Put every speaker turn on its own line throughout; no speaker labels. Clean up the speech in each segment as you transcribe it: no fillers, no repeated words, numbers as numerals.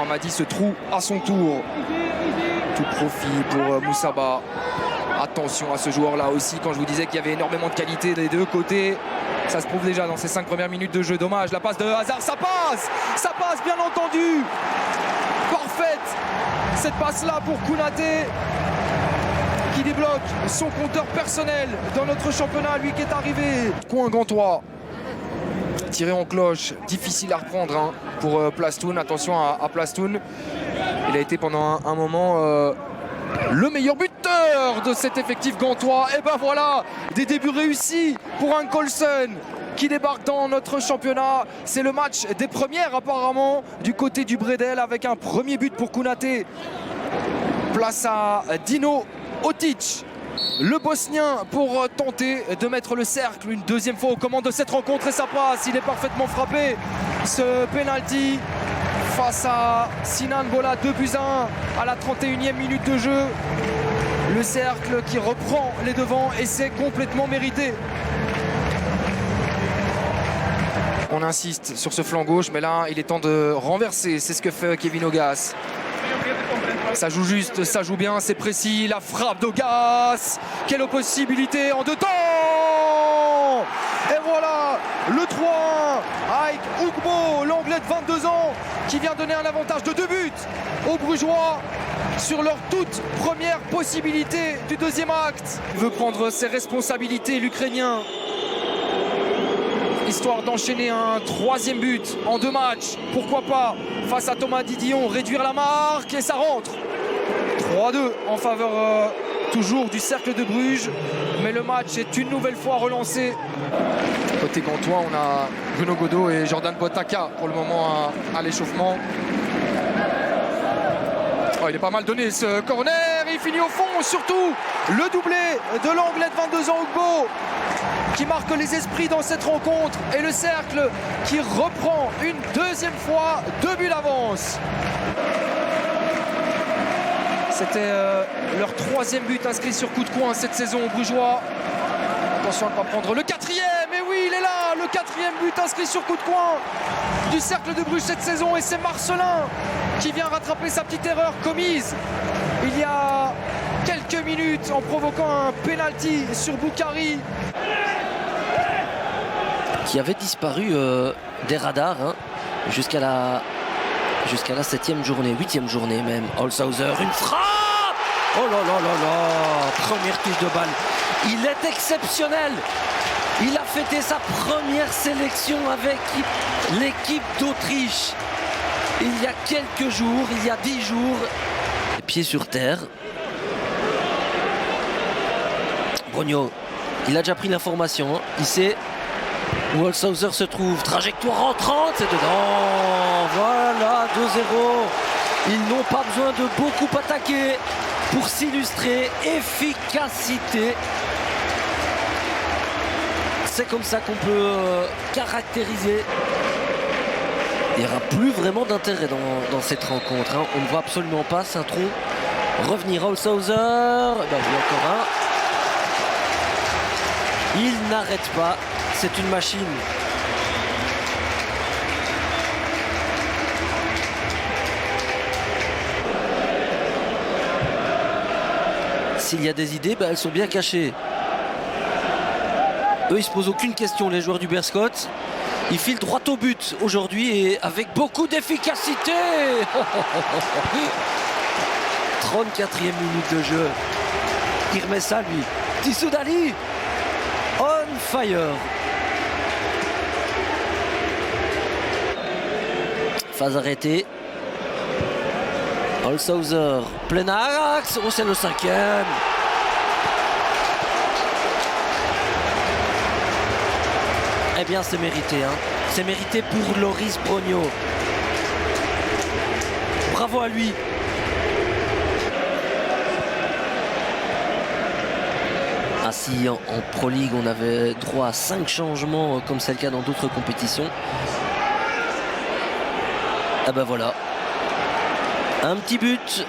Amadi se trouve à son tour. Tout profit pour Moussaba. Attention à ce joueur-là aussi, quand je vous disais qu'il y avait énormément de qualité des deux côtés. Ça se prouve déjà dans ces 5 premières minutes de jeu. Dommage, la passe de Hazard, ça passe bien entendu. Parfaite cette passe-là pour Konaté, qui débloque son compteur personnel dans notre championnat, lui qui est arrivé. Coin gantois, tiré en cloche, difficile à reprendre hein, pour Plastoun. Attention à Plastoun, il a été pendant un moment le meilleur buteur de cet effectif gantois. Et ben voilà, des débuts réussis pour un Colson qui débarque dans notre championnat. C'est le match des premières apparemment du côté du Bredel, avec un premier but pour Konaté. Place à Dino Otic, le Bosnien, pour tenter de mettre le cercle une deuxième fois aux commandes de cette rencontre, et ça passe. Il est parfaitement frappé, ce penalty face à Sinan Bola. 2-1 à la 31e minute de jeu. Le cercle qui reprend les devants, et c'est complètement mérité. On insiste sur ce flanc gauche, mais là il est temps de renverser. C'est ce que fait Kevin Augas. Ça joue juste, ça joue bien, c'est précis. La frappe d'Augas, quelle possibilité en 2 temps. Et voilà le 3-1 avec Ougbo, l'anglais de 22 ans, qui vient donner un avantage de 2 buts aux Brugeois sur leur toute première possibilité du deuxième acte. Il veut prendre ses responsabilités, l'Ukrainien, histoire d'enchaîner un 3e but en 2 matchs. Pourquoi pas, face à Thomas Didion, réduire la marque, et ça rentre. 3-2 en faveur toujours du Cercle de Bruges, mais le match est une nouvelle fois relancé. Côté gantois, on a Bruno Godot et Jordan Botaka pour le moment à l'échauffement. Oh, il est pas mal donné ce corner, il finit au fond. Surtout le doublé de l'anglais de 22 ans Ougbo, qui marque les esprits dans cette rencontre, et le Cercle qui reprend une deuxième fois 2 buts d'avance. C'était leur 3e but inscrit sur coup de coin cette saison aux Brugeois. Attention à ne pas prendre le 4e, et oui, il est là, le 4e but inscrit sur coup de coin du Cercle de Bruges cette saison, et c'est Marcelin qui vient rattraper sa petite erreur commise il y a quelques minutes en provoquant un penalty sur Boukari,
qui avait disparu des radars hein, jusqu'à la 7e journée, 8e journée même. Holshouser, une frappe! Oh là là là là! Première touche de balle. Il est exceptionnel. Il a fêté sa première sélection avec l'équipe d'Autriche il y a quelques jours, il y a 10 jours. Pieds sur terre. Brogno, il a déjà pris l'information. Hein. Il sait où Holshouser se trouve. Trajectoire entrante, c'est dedans. Voilà, 2-0. Ils n'ont pas besoin de beaucoup attaquer pour s'illustrer. Efficacité. C'est comme ça qu'on peut caractériser. Il n'y aura plus vraiment d'intérêt dans cette rencontre. Hein. On ne voit absolument pas Saint-Tron revenir. Holshouser, ben, il y a encore un. Il n'arrête pas. C'est une machine. S'il y a des idées, ben, elles sont bien cachées. Eux, ils ne se posent aucune question, les joueurs du Berscott. Ils filent droit au but aujourd'hui, et avec beaucoup d'efficacité. 34e minute de jeu. Il remet ça, lui. Tissoudali, on fire. Phase arrêtée. Holshouser, plein axe. Oh, c'est le 5e. Eh bien, c'est mérité. Hein. C'est mérité pour Loris Brogno. Bravo à lui. Ainsi, en Pro League, on avait droit à 5 changements, comme c'est le cas dans d'autres compétitions. Ah ben voilà. Un petit but.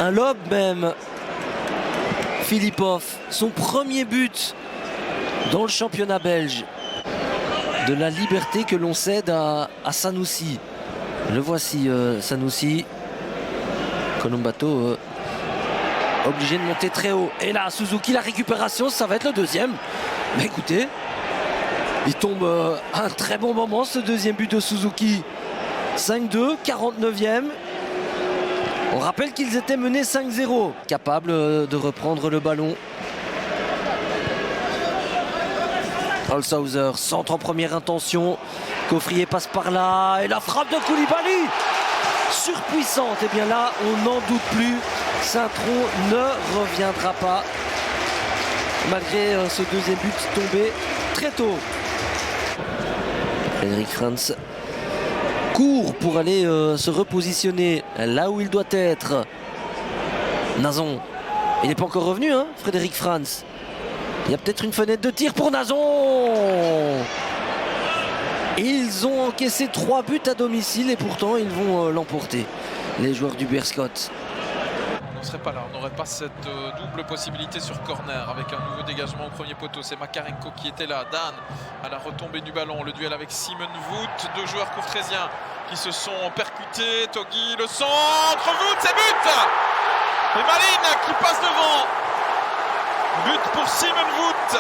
Un lob même. Filipov, son premier but dans le championnat belge. De la liberté que l'on cède à Sanoussi. Le voici, Sanoussi. Colombato obligé de monter très haut. Et là, Suzuki, la récupération, ça va être le deuxième. Mais écoutez, il tombe à un très bon moment, ce deuxième but de Suzuki. 5-2, 49e. On rappelle qu'ils étaient menés 5-0. Capable de reprendre le ballon. Holshouser, centre en première intention. Coffrier passe par là. Et la frappe de Koulibaly surpuissante. Et bien là, on n'en doute plus. Saint-Tron ne reviendra pas. Malgré ce deuxième but tombé très tôt. Frédéric Franz court pour aller se repositionner là où il doit être. Nazon. Il n'est pas encore revenu, hein, Frédéric Franz. Il y a peut-être une fenêtre de tir pour Nazon. Ils ont encaissé 3 buts à domicile et pourtant ils vont l'emporter, les joueurs du Berscott.
On ne serait pas là, on n'aurait pas cette double possibilité sur corner avec un nouveau dégagement au premier poteau. C'est Makarenko qui était là, Dan à la retombée du ballon, le duel avec Simon Vout, 2 joueurs courtrésiens qui se sont percutés. Togui, le centre, Vout, c'est but. Et Maline qui passe devant. But pour Simon Vout.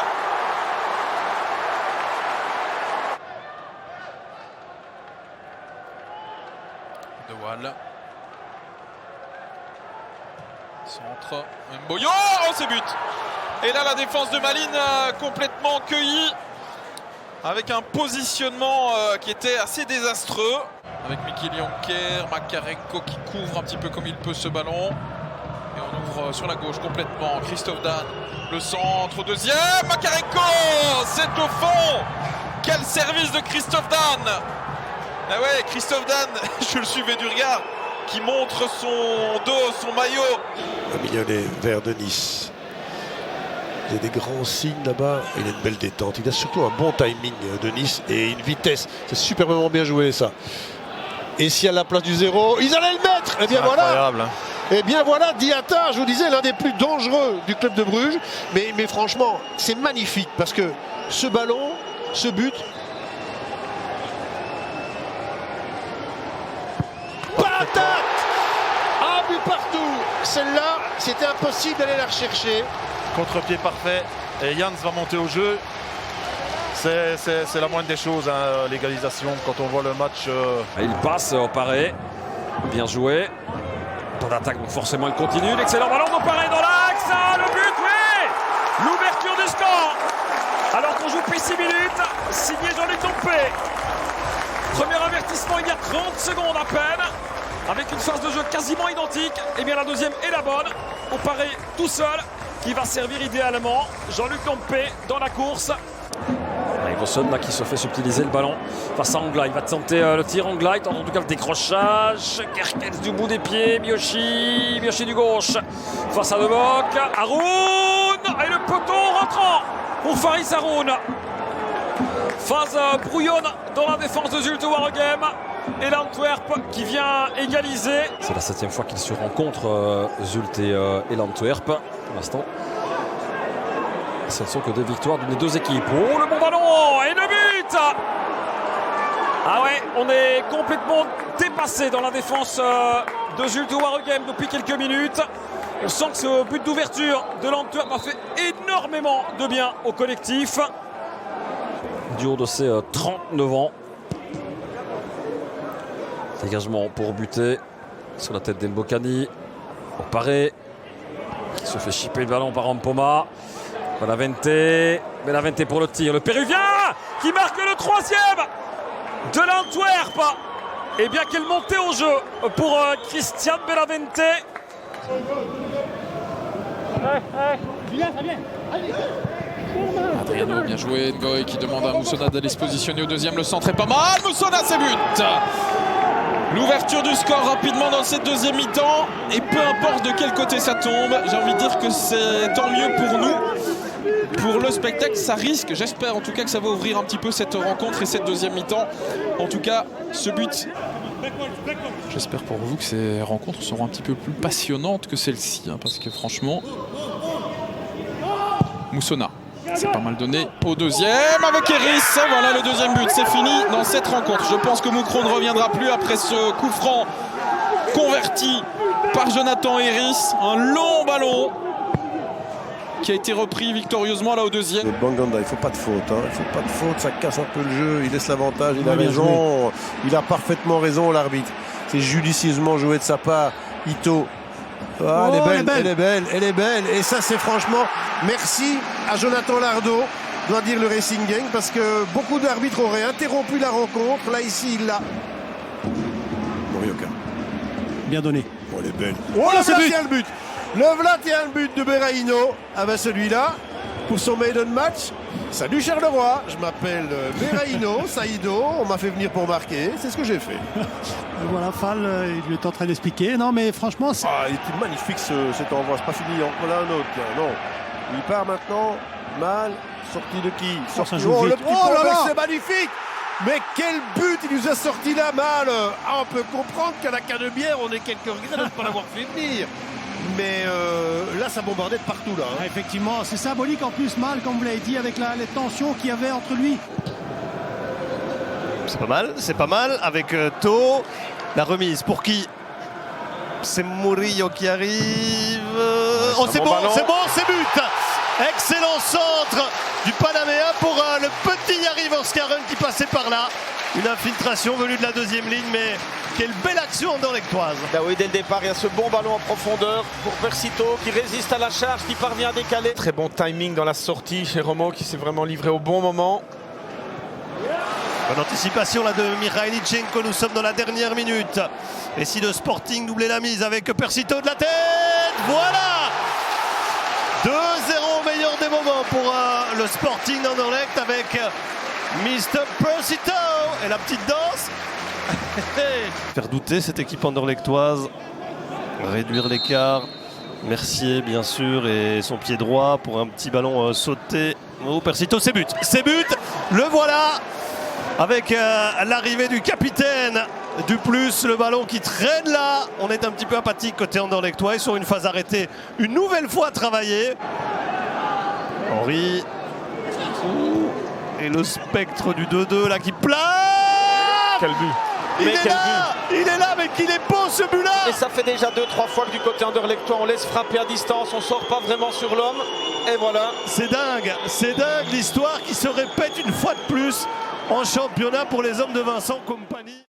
De Waal. Centre. Mboyo, oh c'est but. Et là la défense de Malines complètement cueillie. Avec un positionnement qui était assez désastreux. Avec Mikkel Jonker, Makarenko qui couvre un petit peu comme il peut ce ballon. Et on ouvre sur la gauche complètement. Christophe Dan, le centre, deuxième. Makarenko, c'est au fond. Quel service de Christophe Dan. Ah ouais, Christophe Dan, je le suivais du regard, qui montre son dos, son maillot.
Un millionnaire vert de Nice. Il y a des grands signes là-bas. Il a une belle détente. Il a surtout un bon timing de Nice et une vitesse. C'est superbement bien joué ça. Et si à la place du 0, ils allaient le mettre. Et bien voilà.
Incroyable. Hein.
Et bien voilà, Diatta, je vous disais, l'un des plus dangereux du club de Bruges. Mais franchement, c'est magnifique parce que ce ballon, ce but. Patate! Un but partout. Celle-là, c'était impossible d'aller la rechercher.
Contre-pied parfait. Et Jans va monter au jeu. C'est la moindre des choses, hein, l'égalisation. Quand on voit le match.
Il passe au Paré. Bien joué. Pas d'attaque, donc forcément il continue. L'excellent ballon de Paré dans l'axe. Ah, le but, oui! L'ouverture du score. Alors qu'on joue plus 6 minutes. Signé Jean-Luc Dompé. Premier avertissement il y a 30 secondes à peine. Avec une phase de jeu quasiment identique. Et bien la deuxième est la bonne. Au Paré tout seul. Qui va servir idéalement. Jean-Luc Dompé dans la course. Iverson là qui se fait subtiliser le ballon face à Angla. Il va tenter le tir. Angla, il tente en tout cas le décrochage. Kerkens du bout des pieds. Miyoshi du gauche face à Debok. Haroun et le poteau rentrant pour Faris Haroun. Phase brouillonne dans la défense de Zulte Waregem. Et l'Antwerp qui vient égaliser. C'est la 7e fois qu'ils se rencontrent, Zulte et l'Antwerp. Pour l'instant, ce ne sont que 2 victoires des 2 équipes. Oh, le bon ballon et le but. Ah ouais, on est complètement dépassé dans la défense de Zulte Waregem depuis quelques minutes. On sent que ce but d'ouverture de l'Antwerp a fait énormément de bien au collectif. Du haut de ses 39 ans. Dégagement pour buter sur la tête d'Embokani. Au Paré qui se fait chipper le ballon par Ampoma. Benavente pour le tir. Le Péruvien qui marque le 3e de l'Antwerp. Et bien quelle montée au jeu pour Christian Benavente.
Adriano, bien joué. Ngoy qui demande à Moussona d'aller se positionner au deuxième. Le centre est pas mal. Moussona, c'est but. L'ouverture du score rapidement dans cette deuxième mi-temps. Et peu importe de quel côté ça tombe, j'ai envie de dire que c'est tant mieux pour nous. Pour le spectacle, ça risque, j'espère en tout cas que ça va ouvrir un petit peu cette rencontre et cette deuxième mi-temps. En tout cas, ce but. J'espère pour vous que ces rencontres seront un petit peu plus passionnantes que celle-ci. Hein, parce que franchement, Moussona. C'est pas mal donné au deuxième avec Eris. Voilà le deuxième but, c'est fini dans cette rencontre. Je pense que Moucron ne reviendra plus après ce coup franc converti par Jonathan Eris. Un long ballon qui a été repris victorieusement là au deuxième.
Le Banganda, il ne faut pas de faute. Il ne faut pas de faute, ça casse un peu le jeu. Il laisse l'avantage, il a raison. Il a parfaitement raison, l'arbitre. C'est judicieusement joué de sa part. Ito. Ah, elle est belle. Et ça, c'est franchement merci à Jonathan Lardo, doit dire le Racing Gang, parce que beaucoup d'arbitres auraient interrompu la rencontre. Là, ici, il l'a. Morioka.
Bien donné.
Oh, elle est belle. Oh, là, tient le but. Le voilà tient le but de Berraino. Ah ben celui-là, pour son maiden match. Salut Charleroi, je m'appelle Berraino, Saïdo, on m'a fait venir pour marquer, c'est ce que j'ai fait.
Voilà, Fall, il est en train d'expliquer. Non mais franchement...
il était magnifique cet envoi, c'est pas fini, encore là un autre. Non, il part maintenant, mal, sorti de qui?
Ça joue vite.
Le petit c'est magnifique. Mais quel but il nous a sorti là, mal. On peut comprendre qu'à l'Académière, on ait quelques regrets de ne pas l'avoir fait venir. Mais là, ça bombardait de partout. Là, hein.
Effectivement, c'est symbolique en plus, mal, comme vous l'avez dit, avec les tensions qu'il y avait entre lui.
C'est pas mal. Avec To, la remise pour qui? C'est Murillo qui arrive. C'est bon, c'est but. Excellent centre du Panaméen pour le petit Yari Voskaren qui passait par là. Une infiltration venue de la deuxième ligne, mais quelle belle action anderlechtoise.
Ben oui, dès le départ, il y a ce bon ballon en profondeur pour Persito qui résiste à la charge, qui parvient à décaler. Très bon timing dans la sortie chez Romo qui s'est vraiment livré au bon moment.
Bonne anticipation là de Mikhailichenko, nous sommes dans la dernière minute. Et si le Sporting doublait la mise avec Persito de la tête, voilà 2-0 au meilleur des moments pour le Sporting d'Anderlecht avec Mr. Persito et la petite danse. Faire douter cette équipe anderlechtoise, réduire l'écart. Mercier bien sûr et son pied droit pour un petit ballon sauté. Oh, Persito, c'est but, le voilà avec l'arrivée du capitaine du plus, le ballon qui traîne là. On est un petit peu apathique côté anderlechtois et sur une phase arrêtée une nouvelle fois travaillée. Henry et le spectre du 2-2 là qui place.
Quel but!
Il est là, mais qu'il est beau ce but-là!
Et ça fait déjà 2-3 fois que du côté anderlechtois, on laisse frapper à distance, on sort pas vraiment sur l'homme. Et voilà.
C'est dingue l'histoire qui se répète une fois de plus en championnat pour les hommes de Vincent Kompany.